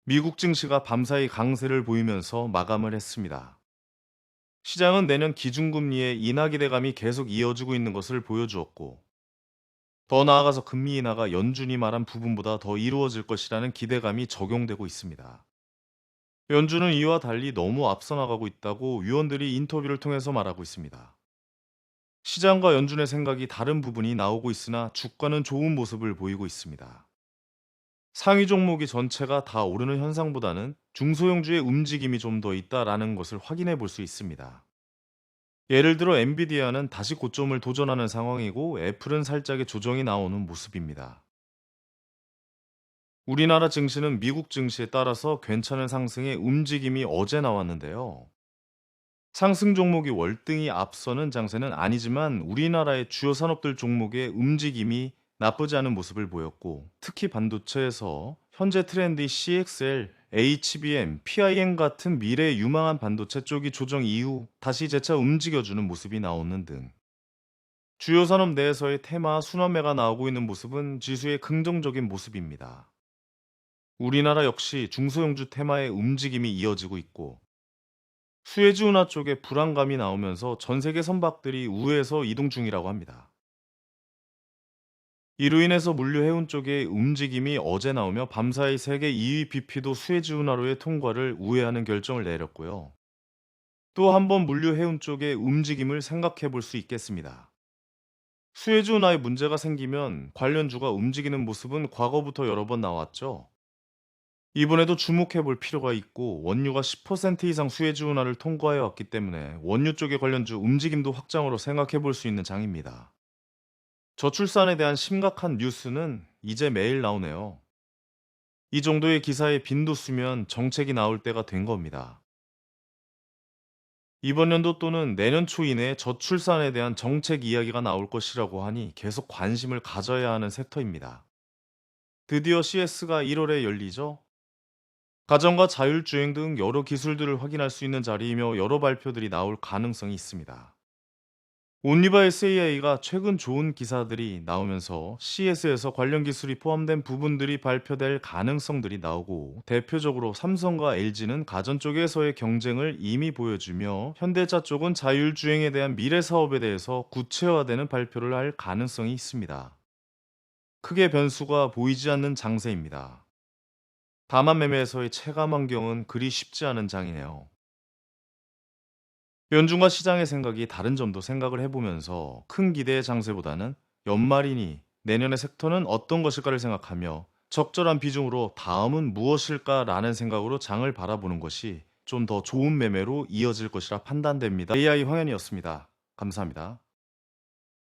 미국 증시가 밤사이 강세를 보이면서 마감을 했습니다. 시장은 내년 기준금리의 인하 기대감이 계속 이어지고 있는 것을 보여주었고, 더 나아가서 금리 인하가 연준이 말한 부분보다 더 이루어질 것이라는 기대감이 적용되고 있습니다. 연준은 이와 달리 너무 앞서 나가고 있다고 위원들이 인터뷰를 통해서 말하고 있습니다. 시장과 연준의 생각이 다른 부분이 나오고 있으나 주가는 좋은 모습을 보이고 있습니다. 상위 종목이 전체가 다 오르는 현상보다는 중소형주의 움직임이 좀 더 있다라는 것을 확인해 볼 수 있습니다. 예를 들어 엔비디아는 다시 고점을 도전하는 상황이고 애플은 살짝의 조정이 나오는 모습입니다. 우리나라 증시는 미국 증시에 따라서 괜찮은 상승의 움직임이 어제 나왔는데요. 상승 종목이 월등히 앞서는 장세는 아니지만 우리나라의 주요 산업들 종목의 움직임이 나쁘지 않은 모습을 보였고, 특히 반도체에서 현재 트렌드 CXL, HBM, PIM 같은 미래의 유망한 반도체 쪽이 조정 이후 다시 재차 움직여주는 모습이 나오는 등 주요 산업 내에서의 테마 순환매가 나오고 있는 모습은 지수의 긍정적인 모습입니다. 우리나라 역시 중소형주 테마의 움직임이 이어지고 있고, 수혜주 운하 쪽에 불안감이 나오면서 전 세계 선박들이 우회해서 이동 중이라고 합니다. 이로 인해서 물류 해운 쪽의 움직임이 어제 나오며 밤사이 세계 2위 BP도 수혜주 운하로의 통과를 우회하는 결정을 내렸고요. 또 한 번 물류 해운 쪽의 움직임을 생각해 볼 수 있겠습니다. 수혜주 운하에 문제가 생기면 관련주가 움직이는 모습은 과거부터 여러 번 나왔죠. 이번에도 주목해 볼 필요가 있고, 원유가 10% 이상 수혜주 운하를 통과해 왔기 때문에 원유 쪽의 관련주 움직임도 확장으로 생각해 볼 수 있는 장입니다. 저출산에 대한 심각한 뉴스는 이제 매일 나오네요. 이 정도의 기사에 빈도수면 정책이 나올 때가 된 겁니다. 이번 연도 또는 내년 초 이내에 저출산에 대한 정책 이야기가 나올 것이라고 하니 계속 관심을 가져야 하는 섹터입니다. 드디어 CS가 1월에 열리죠? 가정과 자율주행 등 여러 기술들을 확인할 수 있는 자리이며 여러 발표들이 나올 가능성이 있습니다. 온리바이스 AI가 최근 좋은 기사들이 나오면서 CS에서 관련 기술이 포함된 부분들이 발표될 가능성들이 나오고, 대표적으로 삼성과 LG는 가전 쪽에서의 경쟁을 이미 보여주며 현대차 쪽은 자율주행에 대한 미래 사업에 대해서 구체화되는 발표를 할 가능성이 있습니다. 크게 변수가 보이지 않는 장세입니다. 다만 매매에서의 체감 환경은 그리 쉽지 않은 장이네요. 연준과 시장의 생각이 다른 점도 생각을 해보면서 큰 기대의 장세보다는 연말이니 내년의 섹터는 어떤 것일까를 생각하며 적절한 비중으로 다음은 무엇일까라는 생각으로 장을 바라보는 것이 좀 더 좋은 매매로 이어질 것이라 판단됩니다. AI 황현이었습니다. 감사합니다.